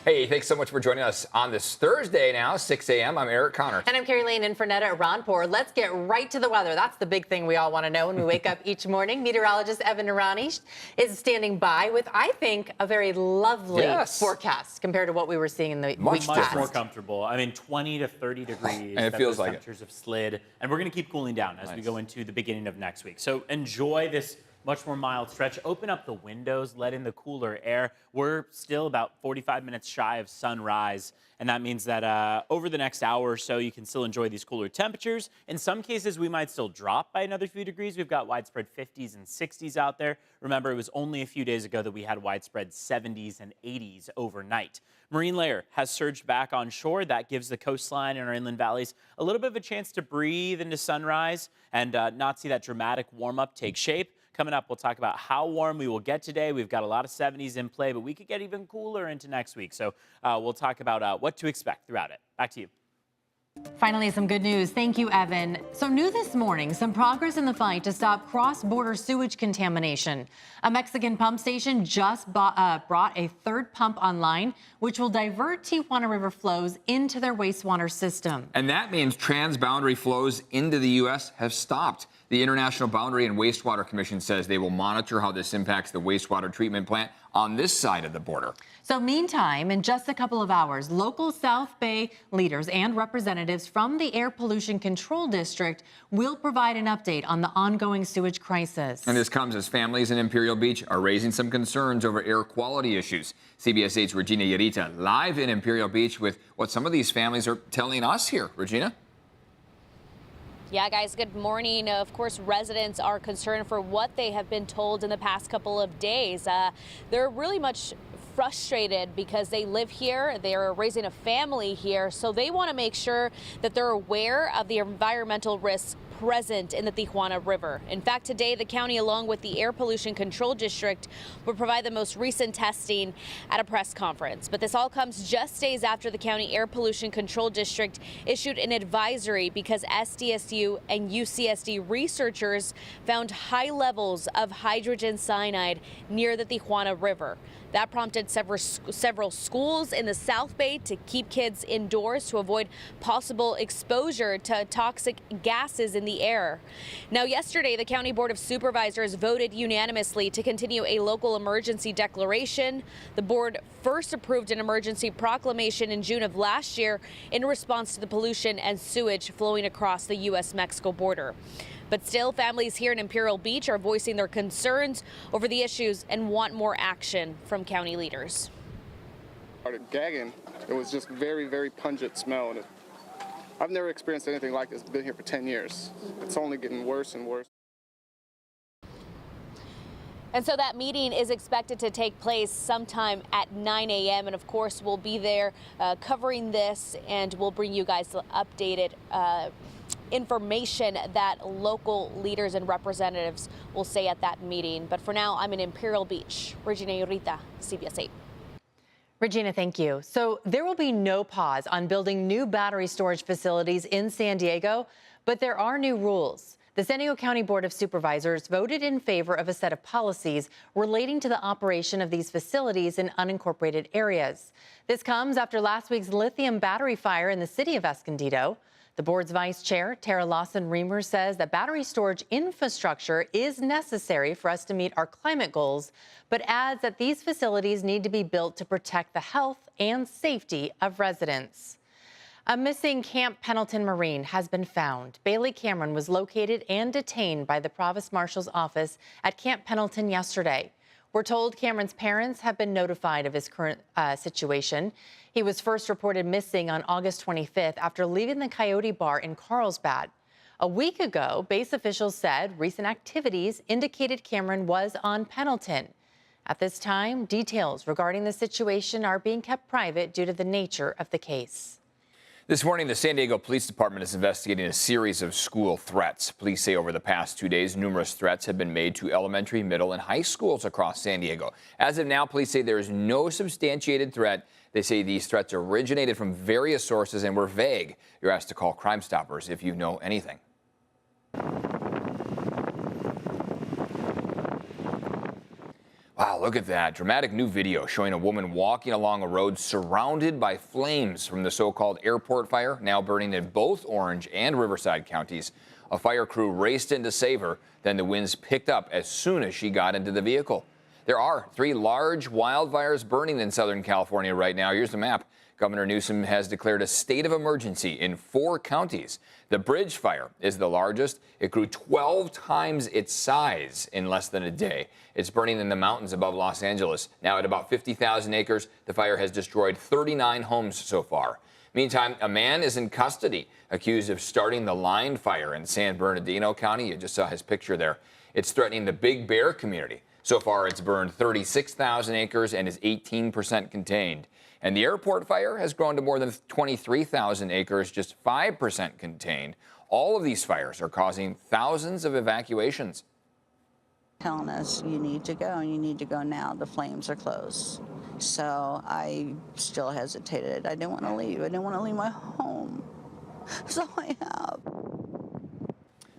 Hey, thanks so much for joining us on this Thursday now, 6 a.m. I'm Eric Connor. And I'm Carrie Lane in for Netta at Ranpur. Let's get right to the weather. That's the big thing we all want to know when we wake up each morning. Meteorologist Evan Irani is standing by with, I think, a very lovely forecast compared to what we were seeing in the weeks past. Much more comfortable. I mean, 20 to 30 degrees. And it feels like temperatures have slid. And we're going to keep cooling down as we go into the beginning of next week. So enjoy this much more mild stretch. Open up the windows, let in the cooler air. We're still about 45 minutes shy of sunrise, and that means that over the next hour or so, you can still enjoy these cooler temperatures. In some cases, we might still drop by another few degrees. We've got widespread 50s and 60s out there. Remember, it was only a few days ago that we had widespread 70s and 80s overnight. Marine layer has surged back on shore. That gives the coastline and our inland valleys a little bit of a chance to breathe into sunrise and not see that dramatic warm-up take shape. Coming up, we'll talk about how warm we will get today. We've got a lot of 70s in play, but we could get even cooler into next week. So we'll talk about what to expect throughout it. Back to you. Finally, some good news. Thank you, Evan. So new this morning, some progress in the fight to stop cross-border sewage contamination. A Mexican pump station just brought a third pump online, which will divert Tijuana River flows into their wastewater system. And that means transboundary flows into the U.S. have stopped. The International Boundary and Wastewater Commission says they will monitor how this impacts the wastewater treatment plant on this side of the border. So meantime, in just a couple of hours, local South Bay leaders and representatives from the Air Pollution Control District will provide an update on the ongoing sewage crisis. And this comes as families in Imperial Beach are raising some concerns over air quality issues. CBS 8's Regina Yarita live in Imperial Beach with what some of these families are telling us here. Regina? Yeah, guys, good morning. Of course, residents are concerned for what they have been told in the past couple of days. They're really much frustrated because they live here, they're raising a family here, so they want to make sure that they're aware of the environmental risks present in the Tijuana River. In fact, today the county, along with the Air Pollution Control District, will provide the most recent testing at a press conference. But this all comes just days after the county Air Pollution Control District issued an advisory because SDSU and UCSD researchers found high levels of hydrogen cyanide near the Tijuana River. That prompted several schools in the South Bay to keep kids indoors to avoid possible exposure to toxic gases in the air. Now, yesterday, the County Board of Supervisors voted unanimously to continue a local emergency declaration. The board first approved an emergency proclamation in June of last year in response to the pollution and sewage flowing across the U.S.-Mexico border. But still, families here in Imperial Beach are voicing their concerns over the issues and want more action from county leaders. Started gagging. It was just very, very pungent smell. And I've never experienced anything like this. I've been here for 10 years. It's only getting worse and worse. And so that meeting is expected to take place sometime at 9 a.m. And of course, we'll be there covering this, and we'll bring you guys updated information that local leaders and representatives will say at that meeting. But for now, I'm in Imperial Beach. Regina Yorita, CBS 8. Regina, thank you. So there will be no pause on building new battery storage facilities in San Diego, but there are new rules. The San Diego County Board of Supervisors voted in favor of a set of policies relating to the operation of these facilities in unincorporated areas. This comes after last week's lithium battery fire in the city of Escondido. The board's vice chair, Tara Lawson-Remer, says that battery storage infrastructure is necessary for us to meet our climate goals, but adds that these facilities need to be built to protect the health and safety of residents. A missing Camp Pendleton Marine has been found. Bailey Cameron was located and detained by the Provost Marshal's office at Camp Pendleton yesterday. We're told Cameron's parents have been notified of his current situation. He was first reported missing on August 25th after leaving the Coyote Bar in Carlsbad. A week ago, base officials said recent activities indicated Cameron was on Pendleton. At this time, details regarding the situation are being kept private due to the nature of the case. This morning, the San Diego Police Department is investigating a series of school threats. Police say over the past 2 days, numerous threats have been made to elementary, middle, and high schools across San Diego. As of now, police say there is no substantiated threat. They say these threats originated from various sources and were vague. You're asked to call Crime Stoppers if you know anything. Wow, look at that. Dramatic new video showing a woman walking along a road surrounded by flames from the so-called airport fire, now burning in both Orange and Riverside counties. A fire crew raced in to save her. Then the winds picked up as soon as she got into the vehicle. There are 3 large wildfires burning in Southern California right now. Here's the map. Governor Newsom has declared a state of emergency in 4 counties. The Bridge Fire is the largest. It grew 12 times its size in less than a day. It's burning in the mountains above Los Angeles. Now at about 50,000 acres, the fire has destroyed 39 homes so far. Meantime, a man is in custody, accused of starting the line fire in San Bernardino County. You just saw his picture there. It's threatening the Big Bear community. So far, it's burned 36,000 acres and is 18% contained. And the airport fire has grown to more than 23,000 acres, just 5% contained. All of these fires are causing thousands of evacuations. Telling us you need to go and you need to go now. The flames are close. So I still hesitated. I didn't want to leave. I didn't want to leave my home. That's all I have.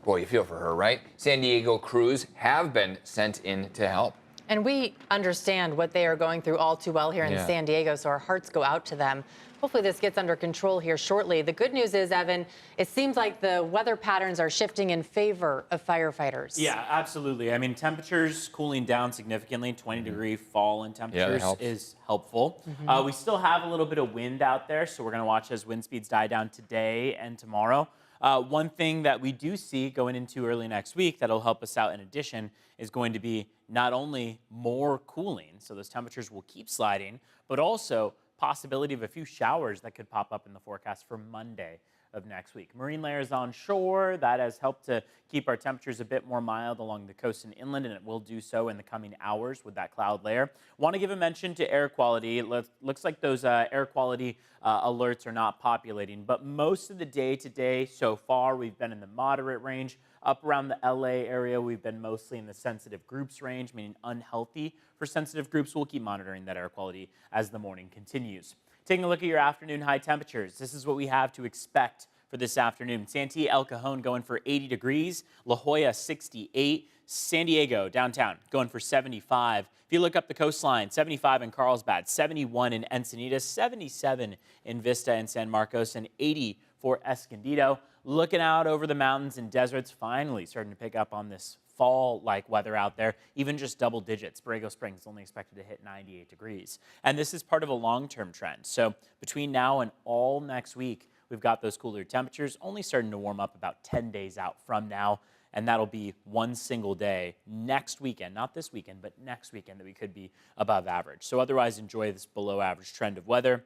Boy, you feel for her, right? San Diego crews have been sent in to help. And we understand what they are going through all too well here in San Diego, so our hearts go out to them. Hopefully this gets under control here shortly. The good news is, Evan, it seems like the weather patterns are shifting in favor of firefighters. Yeah, absolutely. I mean, temperatures cooling down significantly. 20-degree fall in temperatures is helpful. We still have a little bit of wind out there, so we're going to watch as wind speeds die down today and tomorrow. One thing that we do see going into early next week that'll help us out in addition is going to be not only more cooling, so those temperatures will keep sliding, but also possibility of a few showers that could pop up in the forecast for Monday of next week. Marine layers on shore, that has helped to keep our temperatures a bit more mild along the coast and inland, and it will do so in the coming hours with that cloud layer. Want to give a mention to air quality. It looks like those air quality alerts are not populating, but most of the day today so far, we've been in the moderate range. Up around the LA area, we've been mostly in the sensitive groups range, meaning unhealthy for sensitive groups. We'll keep monitoring that air quality as the morning continues. Taking a look at your afternoon high temperatures, this is what we have to expect for this afternoon. Santee, El Cajon going for 80 degrees, La Jolla 68, San Diego downtown going for 75. If you look up the coastline, 75 in Carlsbad, 71 in Encinitas, 77 in Vista and San Marcos, and 80 for Escondido. Looking out over the mountains and deserts, finally starting to pick up on this fall-like weather out there, even just double digits. Borrego Springs only expected to hit 98 degrees. And this is part of a long-term trend. So between now and all next week, we've got those cooler temperatures only starting to warm up about 10 days out from now. And that'll be one single day next weekend, not this weekend, but next weekend that we could be above average. So otherwise, enjoy this below average trend of weather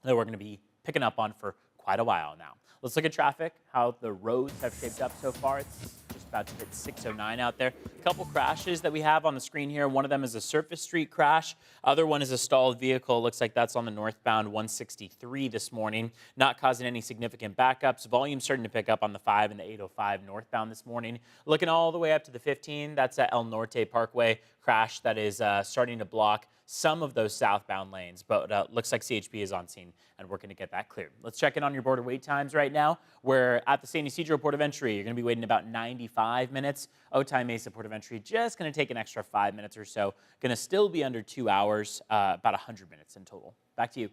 that we're going to be picking up on for quite a while now. Let's look at traffic, how the roads have shaped up so far. It's just about to hit 609 out there. A couple crashes that we have on the screen here. One of them is a surface street crash. Other one is a stalled vehicle. Looks like that's on the northbound 163 this morning. Not causing any significant backups. Volume starting to pick up on the 5 and the 805 northbound this morning. Looking all the way up to the 15, that's at El Norte Parkway. Crash that is starting to block some of those southbound lanes, but looks like CHP is on scene and working to get that cleared. Let's check in on your border wait times right now. We're at the San Ysidro Port of Entry. You're going to be waiting about 95 minutes. Otay Mesa Port of Entry, just going to take an extra 5 minutes or so. Going to still be under 2 hours, about 100 minutes in total. Back to you.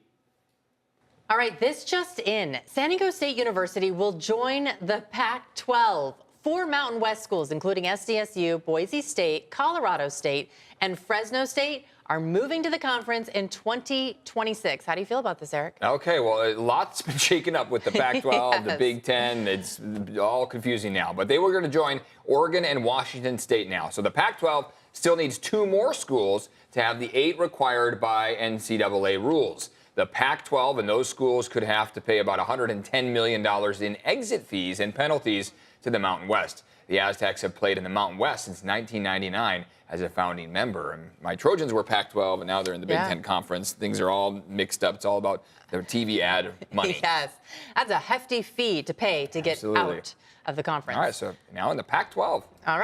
All right, this just in. San Diego State University will join the Pac-12. 4 Mountain West schools, including SDSU, Boise State, Colorado State, and Fresno State, are moving to the conference in 2026. How do you feel about this, Eric? Okay, well, a lot's been shaken up with the Pac-12, the Big Ten. It's all confusing now. But they were going to join Oregon and Washington State now. So the Pac-12 still needs 2 more schools to have the 8 required by NCAA rules. The Pac-12 and those schools could have to pay about $110 million in exit fees and penalties to the Mountain West. The Aztecs have played in the Mountain West since 1999 as a founding member. And my Trojans were Pac-12, and now they're in the Big Ten Conference. Things are all mixed up. It's all about their TV ad money. Yes. That's a hefty fee to pay to get out of the conference. All right, so now in the Pac-12. All right.